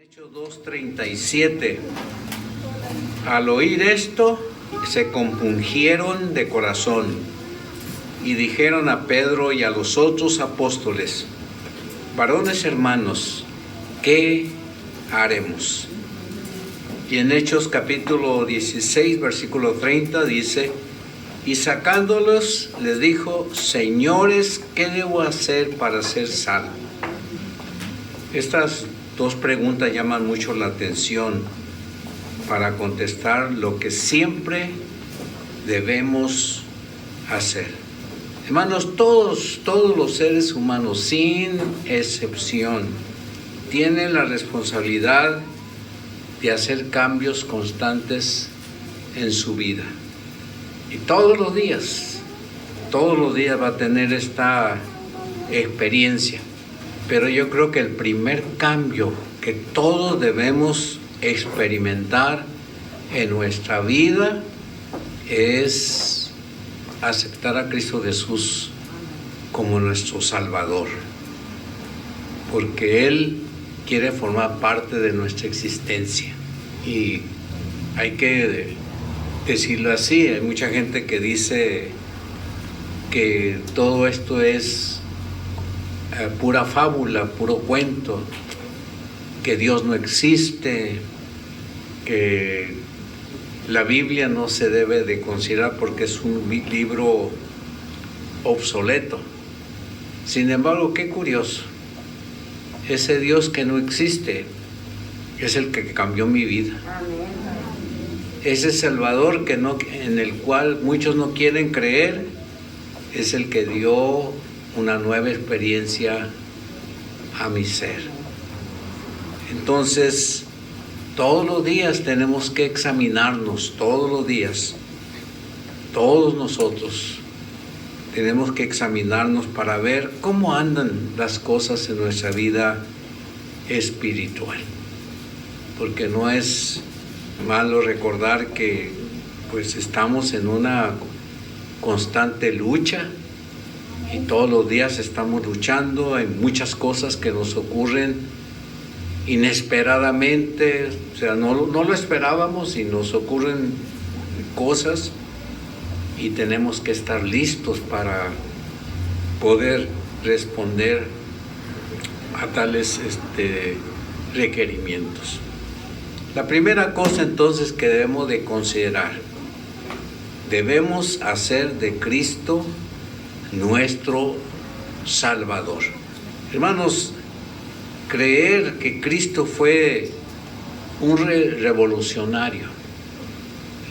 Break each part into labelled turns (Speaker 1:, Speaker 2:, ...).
Speaker 1: Hechos 2:37. Al oír esto, se compungieron de corazón y dijeron a Pedro y a los otros apóstoles: varones hermanos, ¿qué haremos? Y en Hechos capítulo 16, versículo 30 dice: y sacándolos les dijo: señores, ¿qué debo hacer para ser salvo? Estas dos preguntas llaman mucho la atención para contestar lo que siempre debemos hacer. Hermanos, todos los seres humanos, sin excepción, tienen la responsabilidad de hacer cambios constantes en su vida. Y todos los días va a tener esta experiencia. Pero yo creo que el primer cambio que todos debemos experimentar en nuestra vida es aceptar a Cristo Jesús como nuestro Salvador, porque Él quiere formar parte de nuestra existencia. Y hay que decirlo así, hay mucha gente que dice que todo esto es pura fábula, puro cuento, que Dios no existe, que la Biblia no se debe de considerar porque es un libro obsoleto. Sin embargo, qué curioso, ese Dios que no existe es el que cambió mi vida. Ese Salvador en el cual muchos no quieren creer es el que dio una nueva experiencia a mi ser. Entonces, todos los días tenemos que examinarnos, todos los días, todos nosotros tenemos que examinarnos para ver cómo andan las cosas en nuestra vida espiritual. Porque no es malo recordar que pues estamos en una constante lucha. Y todos los días estamos luchando en muchas cosas que nos ocurren inesperadamente, o sea, no lo esperábamos y nos ocurren cosas y tenemos que estar listos para poder responder a tales requerimientos. La primera cosa entonces que debemos de considerar: debemos hacer de Cristo nuestro Salvador. Hermanos, creer que Cristo fue un revolucionario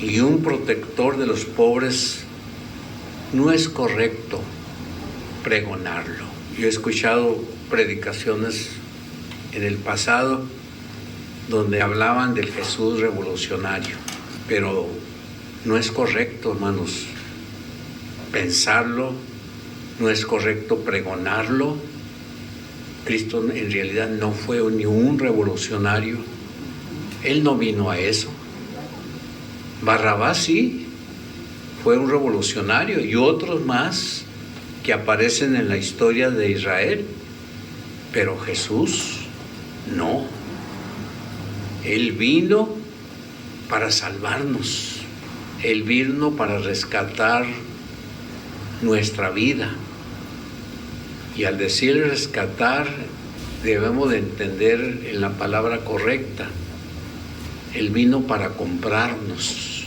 Speaker 1: y un protector de los pobres no es correcto pregonarlo. Yo he escuchado predicaciones en el pasado donde hablaban del Jesús revolucionario, pero no es correcto, hermanos, pensarlo. No es correcto pregonarlo. Cristo en realidad no fue ni un revolucionario. Él no vino a eso. Barrabás sí, fue un revolucionario, y otros más que aparecen en la historia de Israel. Pero Jesús no. Él vino para salvarnos. Él vino para rescatar nuestra vida. Y al decir rescatar, debemos de entender en la palabra correcta. Él vino para comprarnos.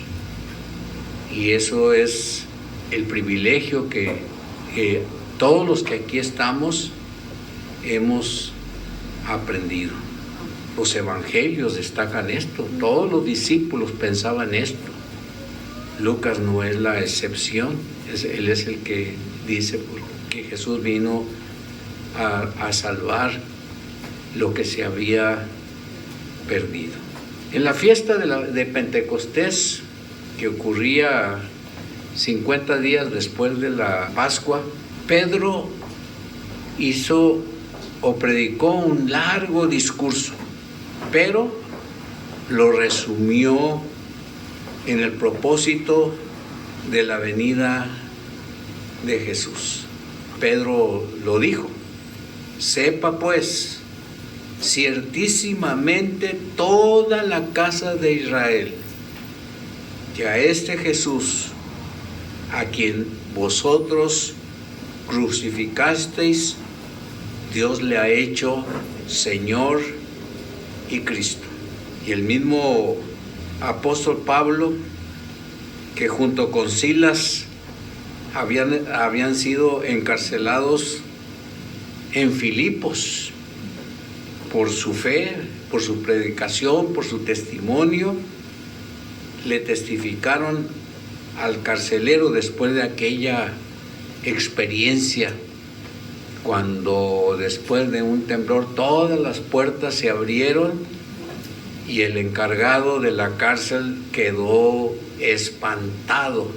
Speaker 1: Y eso es el privilegio que todos los que aquí estamos hemos aprendido. Los evangelios destacan esto. Todos los discípulos pensaban esto. Lucas no es la excepción. Él es el que dice que Jesús vino a salvar lo que se había perdido. En la fiesta de Pentecostés, que ocurría 50 días después de la Pascua, Pedro predicó un largo discurso, pero lo resumió en el propósito de la venida de Jesús. Pedro lo dijo: sepa pues ciertísimamente toda la casa de Israel, que a este Jesús, a quien vosotros crucificasteis, Dios le ha hecho Señor y Cristo. Y el mismo apóstol Pablo, que junto con Silas habían sido encarcelados en Filipos por su fe, por su predicación, por su testimonio, le testificaron al carcelero después de aquella experiencia, cuando después de un temblor todas las puertas se abrieron y el encargado de la cárcel quedó espantado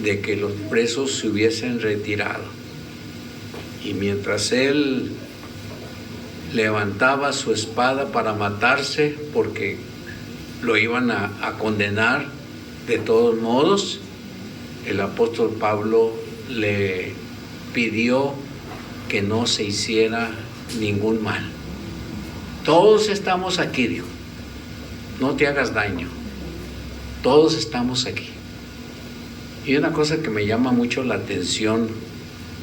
Speaker 1: de que los presos se hubiesen retirado. Y mientras él levantaba su espada para matarse, porque lo iban a condenar de todos modos, el apóstol Pablo le pidió que no se hiciera ningún mal. Todos estamos aquí, dijo, no te hagas daño, todos estamos aquí. Y una cosa que me llama mucho la atención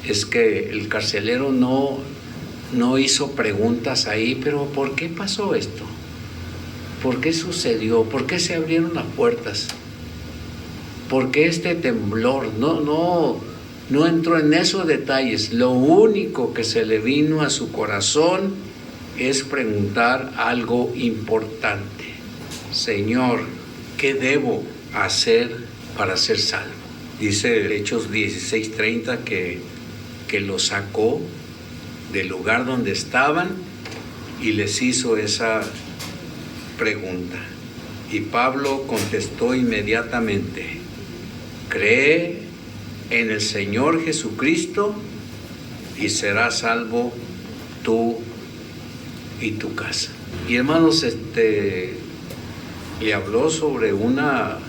Speaker 1: es que el carcelero no hizo preguntas ahí, pero ¿por qué pasó esto? ¿Por qué sucedió? ¿Por qué se abrieron las puertas? ¿Por qué este temblor? No entró en esos detalles. Lo único que se le vino a su corazón es preguntar algo importante. Señor, ¿qué debo hacer para ser salvo? Dice Hechos 16:30 que lo sacó del lugar donde estaban y les hizo esa pregunta. Y Pablo contestó inmediatamente: cree en el Señor Jesucristo y serás salvo tú y tu casa. Y hermanos, le habló sobre una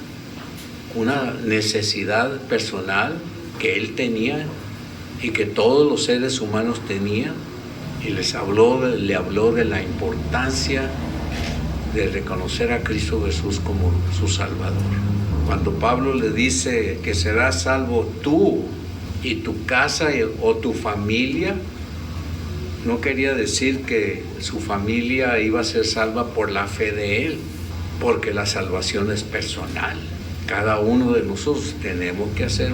Speaker 1: necesidad personal que él tenía y que todos los seres humanos tenían, y le habló de la importancia de reconocer a Cristo Jesús como su Salvador. Cuando Pablo le dice que serás salvo tú y tu casa o tu familia, no quería decir que su familia iba a ser salva por la fe de él, porque la salvación es personal. Cada uno de nosotros tenemos que hacer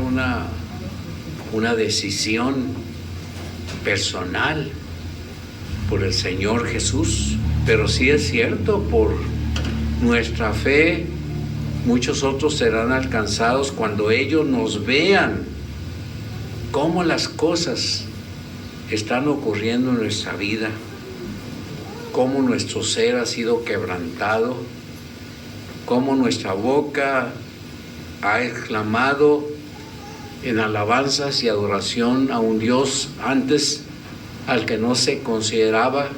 Speaker 1: una decisión personal por el Señor Jesús. Pero sí es cierto, por nuestra fe, muchos otros serán alcanzados cuando ellos nos vean cómo las cosas están ocurriendo en nuestra vida, cómo nuestro ser ha sido quebrantado, cómo nuestra boca ha exclamado en alabanzas y adoración a un Dios antes al que no se consideraba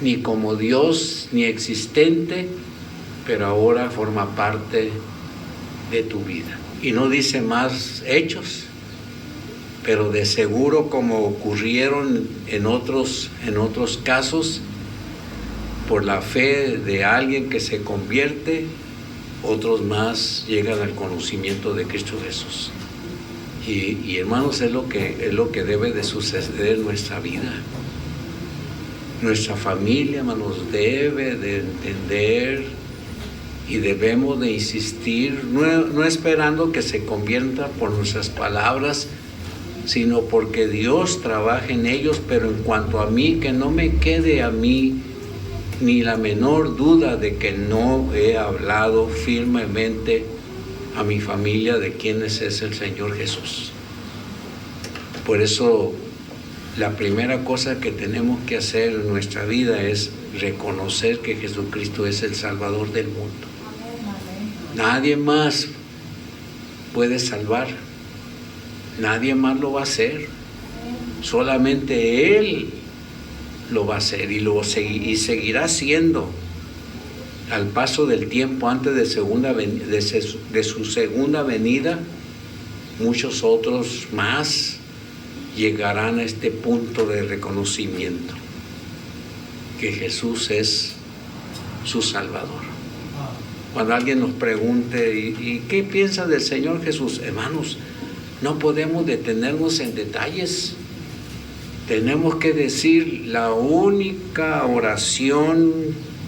Speaker 1: ni como Dios ni existente, pero ahora forma parte de tu vida. Y no dice más hechos, pero de seguro, como ocurrieron en otros casos, por la fe de alguien que se convierte, otros más llegan al conocimiento de Cristo Jesús. Y hermanos, es lo que debe de suceder en nuestra vida. Nuestra familia, hermanos, debe de entender y debemos de insistir, no esperando que se convierta por nuestras palabras, sino porque Dios trabaja en ellos. Pero en cuanto a mí, que no me quede a mí ni la menor duda de que no he hablado firmemente a mi familia de quién es el Señor Jesús. Por eso, la primera cosa que tenemos que hacer en nuestra vida es reconocer que Jesucristo es el Salvador del mundo. Nadie más puede salvar, nadie más lo va a hacer, solamente Él lo va a hacer y seguirá siendo al paso del tiempo. Antes de su segunda venida, muchos otros más llegarán a este punto de reconocimiento. que Jesús es su Salvador. Cuando alguien nos pregunte, ¿y qué piensa del Señor Jesús? Hermanos, no podemos detenernos en detalles. Tenemos que decir la única oración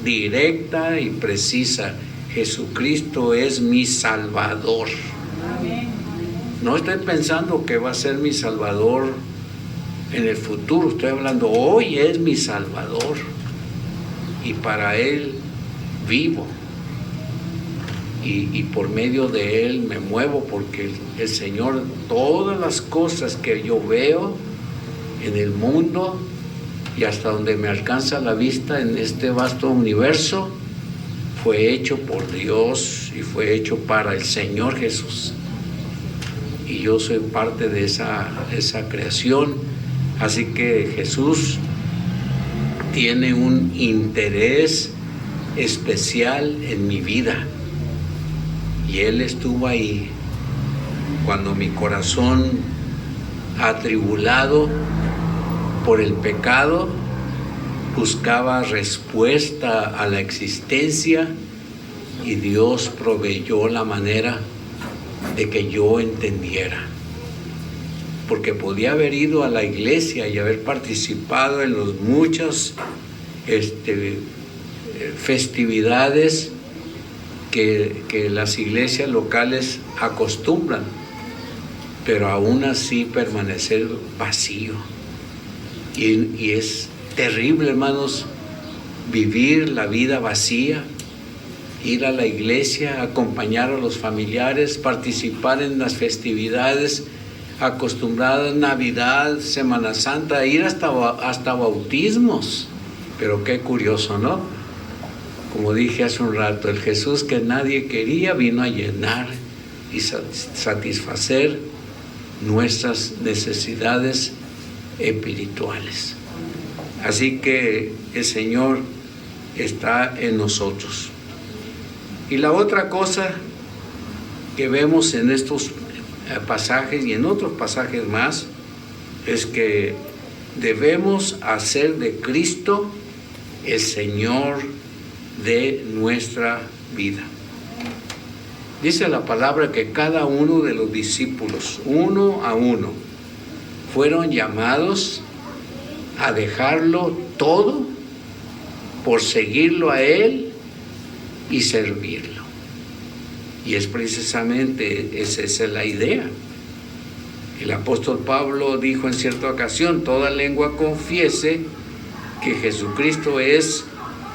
Speaker 1: directa y precisa: Jesucristo es mi Salvador. No estoy pensando que va a ser mi Salvador en el futuro, estoy hablando hoy es mi Salvador y para Él vivo. Y por medio de Él me muevo, porque el Señor, todas las cosas que yo veo en el mundo y hasta donde me alcanza la vista en este vasto universo, fue hecho por Dios y fue hecho para el Señor Jesús. Y yo soy parte de esa creación. Así que Jesús tiene un interés especial en mi vida. Y Él estuvo ahí cuando mi corazón, atribulado por el pecado, buscaba respuesta a la existencia, y Dios proveyó la manera de que yo entendiera. Porque podía haber ido a la iglesia y haber participado en las muchas festividades que las iglesias locales acostumbran, pero aún así permanecer vacío. Y es terrible, hermanos, vivir la vida vacía, ir a la iglesia, acompañar a los familiares, participar en las festividades acostumbradas, Navidad, Semana Santa, ir hasta bautismos. Pero qué curioso, ¿no? Como dije hace un rato, el Jesús que nadie quería vino a llenar y satisfacer nuestras necesidades espirituales. Así que el Señor está en nosotros. Y la otra cosa que vemos en estos pasajes y en otros pasajes más es que debemos hacer de Cristo el Señor de nuestra vida. Dice la palabra que cada uno de los discípulos, uno a uno, fueron llamados a dejarlo todo por seguirlo a Él y servirlo. Y es precisamente esa es la idea. El apóstol Pablo dijo en cierta ocasión: toda lengua confiese que Jesucristo es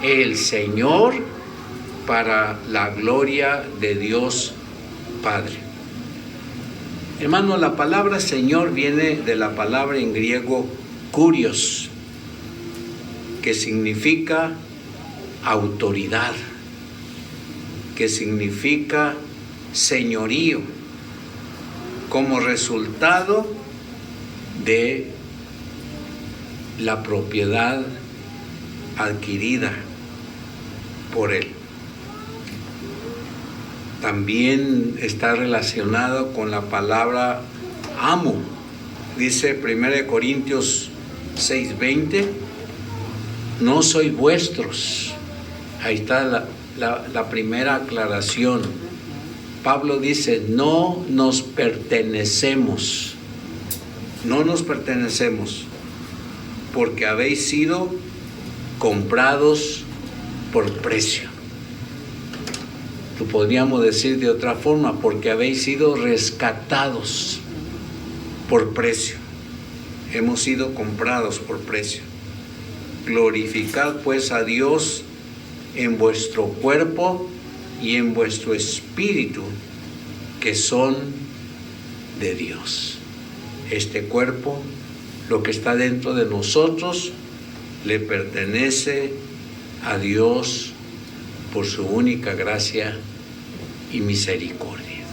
Speaker 1: el Señor, para la gloria de Dios Padre. Hermano, la palabra Señor viene de la palabra en griego kurios, que significa autoridad, que significa señorío, como resultado de la propiedad adquirida por Él. También está relacionado con la palabra amo. Dice 1 Corintios 6:20, no sois vuestros. Ahí está la primera aclaración. Pablo dice, no nos pertenecemos. No nos pertenecemos, porque habéis sido comprados por precio. Lo podríamos decir de otra forma, porque habéis sido rescatados por precio. Hemos sido comprados por precio. Glorificad pues a Dios en vuestro cuerpo y en vuestro espíritu, que son de Dios. Este cuerpo, lo que está dentro de nosotros, le pertenece a Dios por su única gracia y misericordia.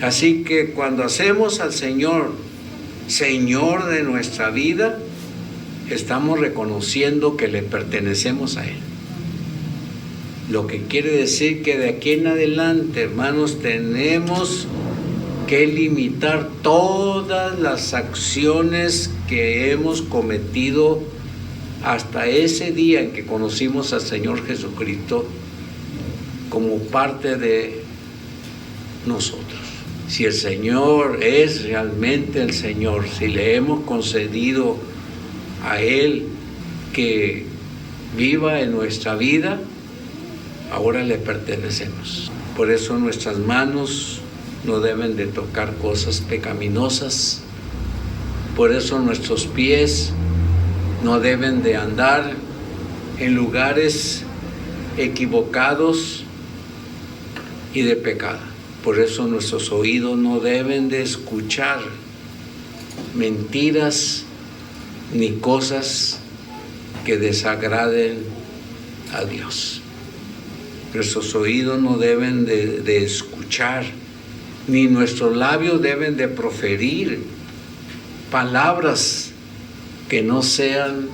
Speaker 1: Así que cuando hacemos al Señor Señor de nuestra vida, estamos reconociendo que le pertenecemos a Él. Lo que quiere decir que de aquí en adelante, hermanos, tenemos que limitar todas las acciones que hemos cometido hasta ese día en que conocimos al Señor Jesucristo como parte de nosotros. Si el Señor es realmente el Señor, si le hemos concedido a Él que viva en nuestra vida, ahora le pertenecemos. Por eso nuestras manos no deben de tocar cosas pecaminosas. Por eso nuestros pies no deben de andar en lugares equivocados y de pecado. Por eso nuestros oídos no deben de escuchar mentiras ni cosas que desagraden a Dios. Nuestros oídos no deben de escuchar, ni nuestros labios deben de proferir palabras que no sean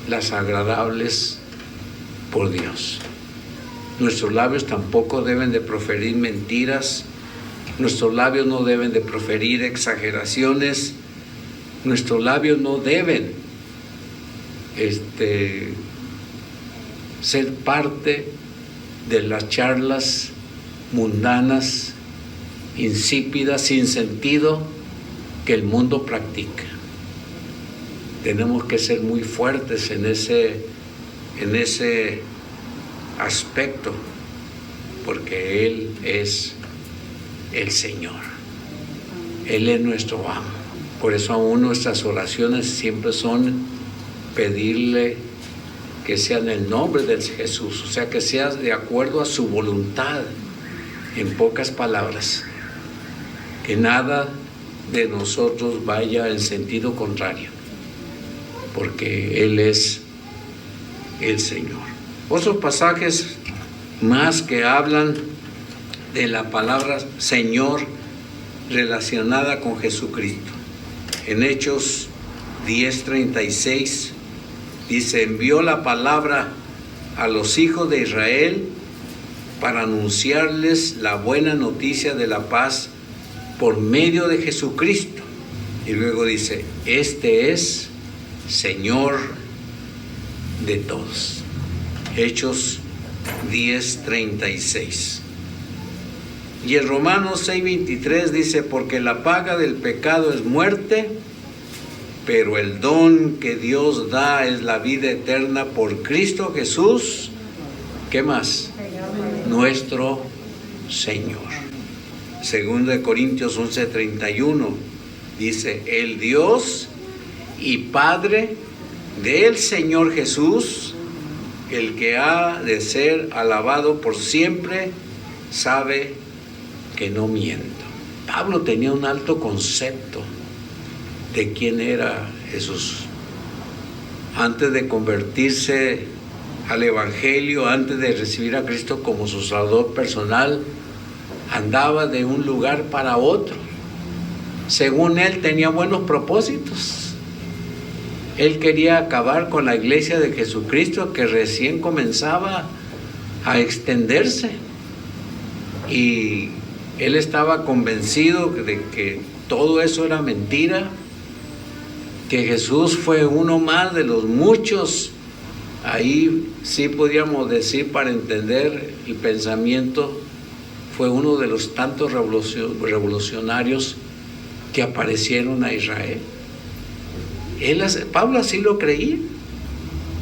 Speaker 1: las agradables por Dios. Nuestros labios tampoco deben de proferir mentiras, nuestros labios no deben de proferir exageraciones, nuestros labios no deben ser parte de las charlas mundanas, insípidas, sin sentido, que el mundo practica. Tenemos que ser muy fuertes en ese aspecto, porque Él es el Señor. Él es nuestro amo. Por eso aún nuestras oraciones siempre son pedirle que sea en el nombre de Jesús, o sea, que sea de acuerdo a su voluntad. En pocas palabras, que nada de nosotros vaya en sentido contrario, porque Él es el Señor. Otros pasajes más que hablan de la palabra Señor relacionada con Jesucristo. En Hechos 10:36 dice: envió la palabra a los hijos de Israel para anunciarles la buena noticia de la paz por medio de Jesucristo. Y luego dice: este es Señor de todos. Hechos 10:36. Y en Romanos 6:23 dice: porque la paga del pecado es muerte, pero el don que Dios da es la vida eterna por Cristo Jesús. ¿Qué más? Nuestro Señor. Segundo de Corintios 11:31 dice: el Dios y Padre del Señor Jesús, el que ha de ser alabado por siempre, sabe que no miento. Pablo tenía un alto concepto de quién era Jesús. Antes de convertirse al Evangelio, antes de recibir a Cristo como su Salvador personal, andaba de un lugar para otro. Según él, tenía buenos propósitos. Él quería acabar con la iglesia de Jesucristo, que recién comenzaba a extenderse. Y él estaba convencido de que todo eso era mentira, que Jesús fue uno más de los muchos. Ahí sí podríamos decir, para entender el pensamiento, fue uno de los tantos revolucionarios que aparecieron a Israel. Pablo así lo creía.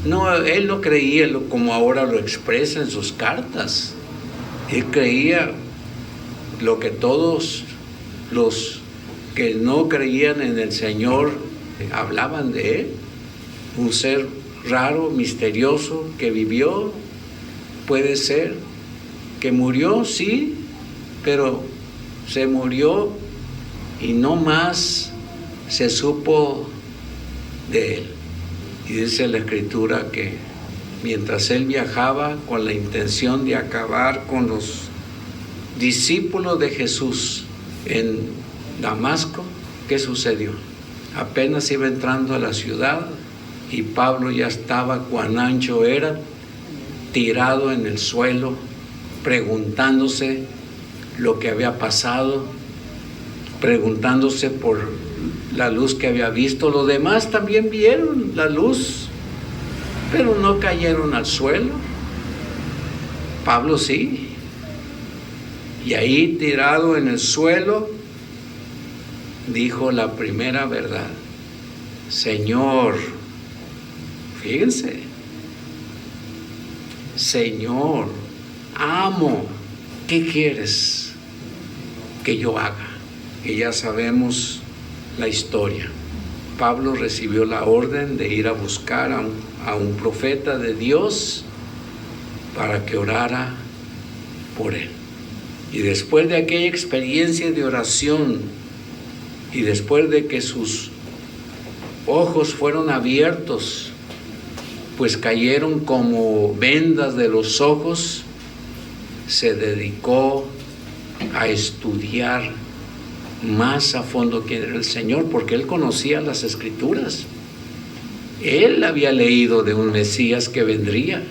Speaker 1: No, él no creía como ahora lo expresa en sus cartas. Él creía lo que todos los que no creían en el Señor hablaban de él. Un ser raro, misterioso, que vivió, puede ser, que murió, sí, pero se murió y no más se supo de él. Y dice la Escritura que mientras él viajaba con la intención de acabar con los discípulos de Jesús en Damasco, ¿qué sucedió? Apenas iba entrando a la ciudad y Pablo ya estaba, cuán ancho era, tirado en el suelo, preguntándose lo que había pasado, preguntándose por la luz que había visto. Los demás también vieron la luz pero no cayeron al suelo. Pablo sí. Y ahí tirado en el suelo, dijo la primera verdad. Señor, fíjense, Señor, amo, ¿qué quieres que yo haga? Y ya sabemos la historia. Pablo recibió la orden de ir a buscar a un profeta de Dios para que orara por él. Y después de aquella experiencia de oración, y después de que sus ojos fueron abiertos, pues cayeron como vendas de los ojos, se dedicó a estudiar más a fondo quién era el Señor, porque él conocía las Escrituras. Él había leído de un Mesías que vendría,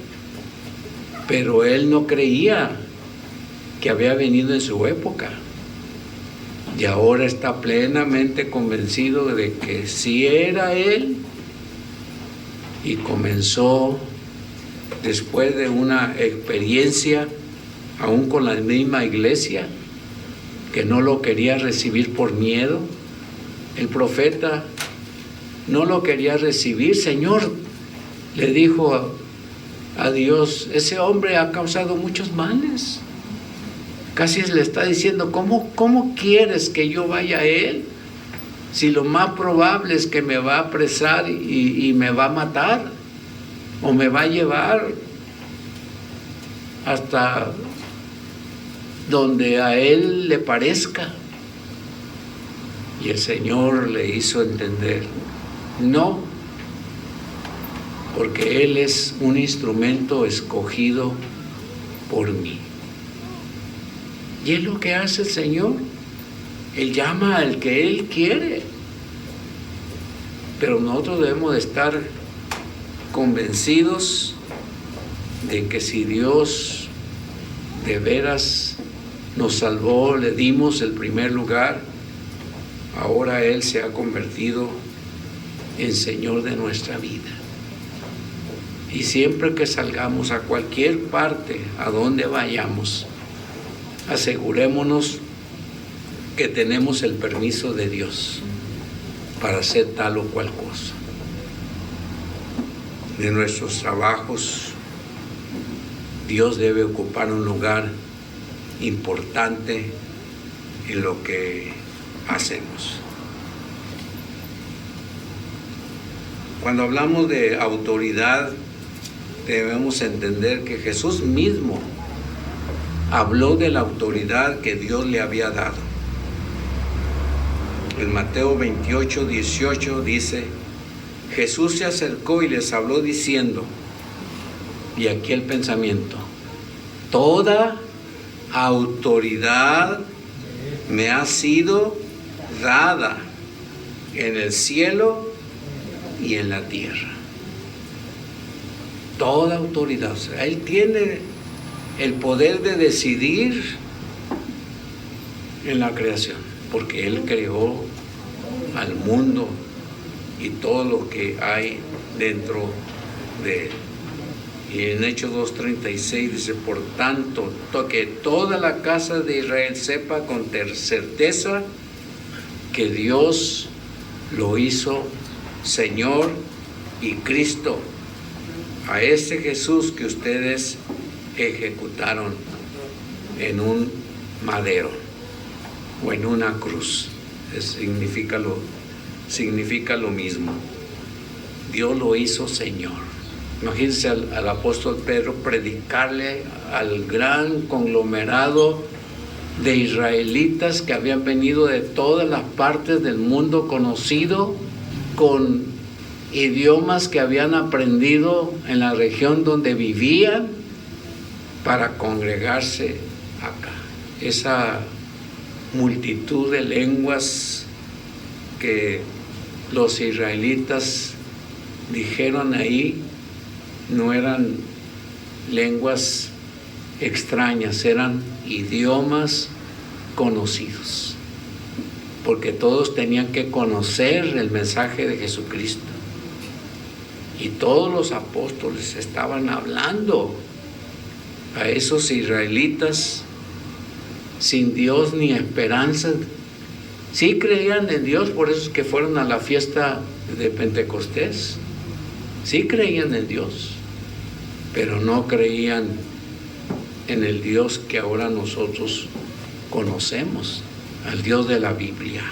Speaker 1: pero él no creía que había venido en su época. Y ahora está plenamente convencido de que sí era él. Y comenzó, después de una experiencia, aún con la misma iglesia, que no lo quería recibir por miedo. El profeta no lo quería recibir. Señor, le dijo a Dios, ese hombre ha causado muchos males. Casi le está diciendo, ¿cómo quieres que yo vaya a él? Si lo más probable es que me va a apresar y me va a matar, o me va a llevar hasta donde a él le parezca. Y el Señor le hizo entender, no, porque él es un instrumento escogido por mí. Y es lo que hace el Señor. Él llama al que Él quiere. Pero nosotros debemos de estar convencidos de que si Dios de veras nos salvó, le dimos el primer lugar, ahora Él se ha convertido en Señor de nuestra vida. Y siempre que salgamos a cualquier parte, a donde vayamos, asegurémonos que tenemos el permiso de Dios para hacer tal o cual cosa. De nuestros trabajos, Dios debe ocupar un lugar importante en lo que hacemos. Cuando hablamos de autoridad, debemos entender que Jesús mismo habló de la autoridad que Dios le había dado. En Mateo 28, 18 dice, Jesús se acercó y les habló diciendo, y aquí el pensamiento, toda autoridad me ha sido dada en el cielo y en la tierra. Toda autoridad, o sea, Él tiene el poder de decidir en la creación, porque Él creó al mundo y todo lo que hay dentro de Él. Y en Hechos 2:36 dice, por tanto, que toda la casa de Israel sepa con certeza que Dios lo hizo Señor y Cristo, a ese Jesús que ustedes ejecutaron en un madero o en una cruz. Significa lo mismo. Dios lo hizo Señor. Imagínense al apóstol Pedro predicarle al gran conglomerado de israelitas que habían venido de todas las partes del mundo conocido, con idiomas que habían aprendido en la región donde vivían, para congregarse acá. Esa multitud de lenguas que los israelitas dijeron ahí no eran lenguas extrañas, eran idiomas conocidos, porque todos tenían que conocer el mensaje de Jesucristo. Y todos los apóstoles estaban hablando a esos israelitas sin Dios ni esperanza. Sí creían en Dios, por eso es que fueron a la fiesta de Pentecostés. Sí creían en Dios, pero no creían en el Dios que ahora nosotros conocemos, al Dios de la Biblia.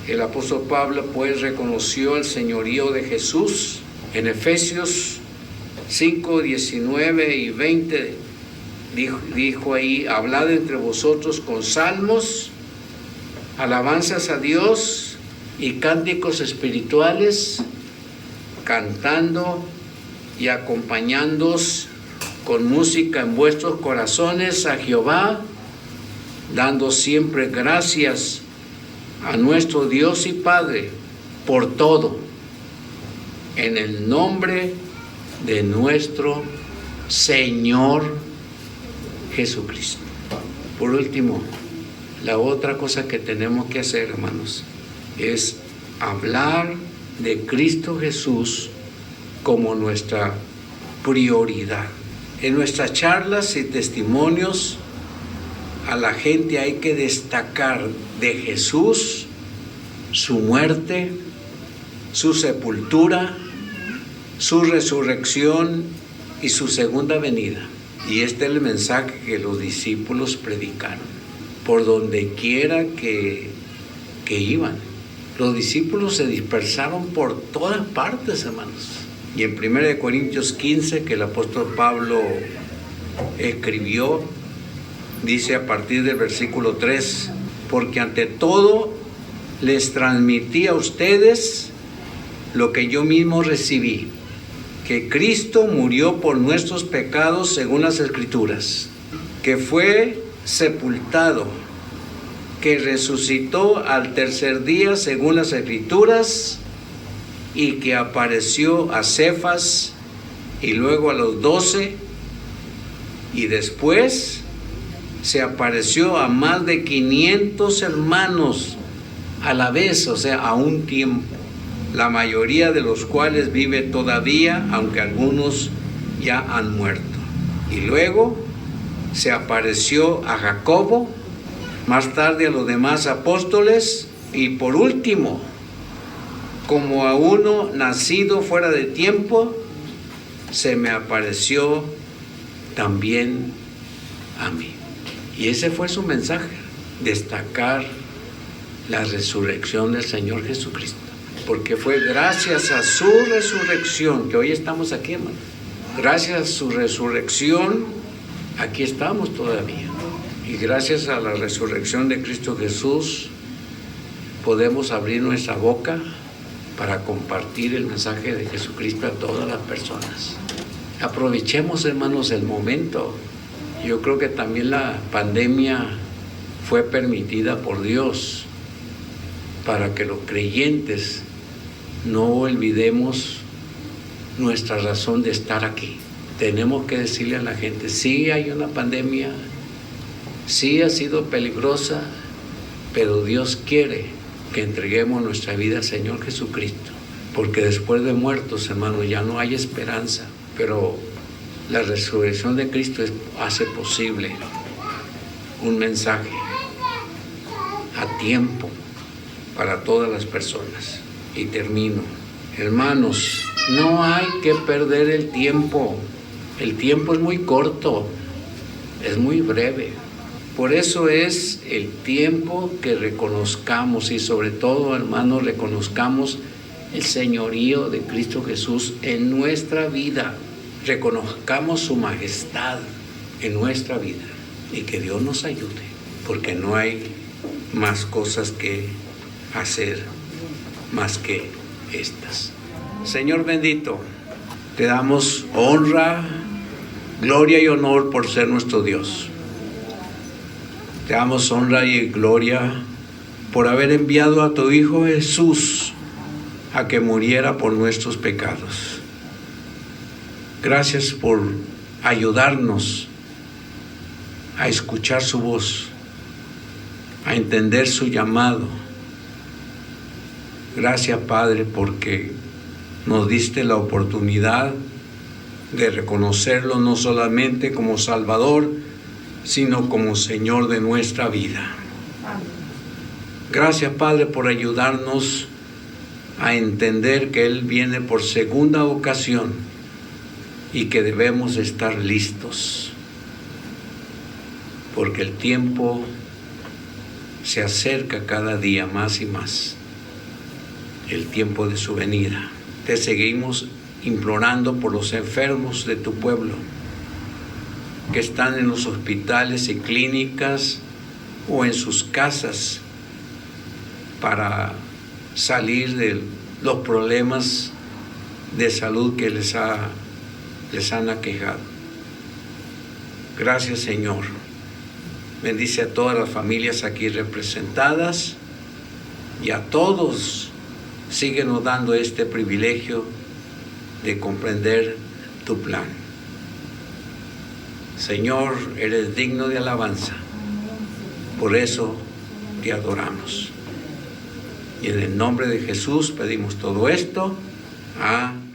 Speaker 1: El apóstol Pablo pues reconoció el señorío de Jesús. En Efesios 5, 19 y 20 dijo ahí: hablad entre vosotros con salmos, alabanzas a Dios y cánticos espirituales, cantando y acompañándoos con música en vuestros corazones a Jehová, dando siempre gracias a nuestro Dios y Padre por todo, en el nombre de nuestro Señor Jesucristo. Por último, la otra cosa que tenemos que hacer, hermanos, es hablar de Cristo Jesús como nuestra prioridad. En nuestras charlas y testimonios a la gente hay que destacar de Jesús su muerte, su sepultura, su resurrección y su segunda venida. Y este es el mensaje que los discípulos predicaron por donde quiera que iban. Los discípulos se dispersaron por todas partes, hermanos. Y en 1 Corintios 15, que el apóstol Pablo escribió, dice a partir del versículo 3: porque ante todo les transmití a ustedes lo que yo mismo recibí, que Cristo murió por nuestros pecados según las Escrituras, que fue sepultado, que resucitó al tercer día según las Escrituras, y que apareció a Cefas y luego a los 12, y después se apareció a más de 500 hermanos a la vez, o sea, a un tiempo, la mayoría de los cuales vive todavía, aunque algunos ya han muerto. Y luego se apareció a Jacobo, más tarde a los demás apóstoles, y por último, como a uno nacido fuera de tiempo, se me apareció también a mí. Y ese fue su mensaje: destacar la resurrección del Señor Jesucristo. Porque fue gracias a su resurrección que hoy estamos aquí, hermano. Gracias a su resurrección, aquí estamos todavía. Y gracias a la resurrección de Cristo Jesús, podemos abrir nuestra boca para compartir el mensaje de Jesucristo a todas las personas. Aprovechemos, hermanos, el momento. Yo creo que también la pandemia fue permitida por Dios para que los creyentes no olvidemos nuestra razón de estar aquí. Tenemos que decirle a la gente: sí hay una pandemia, sí ha sido peligrosa, pero Dios quiere que entreguemos nuestra vida al Señor Jesucristo, porque después de muertos, hermanos, ya no hay esperanza, pero la resurrección de Cristo hace posible un mensaje a tiempo para todas las personas. Y termino. Hermanos, no hay que perder el tiempo. El tiempo es muy corto, es muy breve. Por eso es el tiempo que reconozcamos, y sobre todo, hermanos, reconozcamos el señorío de Cristo Jesús en nuestra vida. Reconozcamos su majestad en nuestra vida, y que Dios nos ayude, porque no hay más cosas que hacer más que estas. Señor bendito, te damos honra, gloria y honor por ser nuestro Dios. Te damos honra y gloria por haber enviado a tu Hijo Jesús a que muriera por nuestros pecados. Gracias por ayudarnos a escuchar su voz, a entender su llamado. Gracias, Padre, porque nos diste la oportunidad de reconocerlo no solamente como Salvador, sino como Señor de nuestra vida. Gracias, Padre, por ayudarnos a entender que Él viene por segunda ocasión y que debemos estar listos, porque el tiempo se acerca cada día más y más, el tiempo de su venida. Te seguimos implorando por los enfermos de tu pueblo, que están en los hospitales y clínicas o en sus casas para salir de los problemas de salud que les han aquejado. Gracias, Señor. Bendice a todas las familias aquí representadas y a todos. Síguenos dando este privilegio de comprender tu plan. Señor, eres digno de alabanza. Por eso te adoramos. Y en el nombre de Jesús pedimos todo esto. Amén.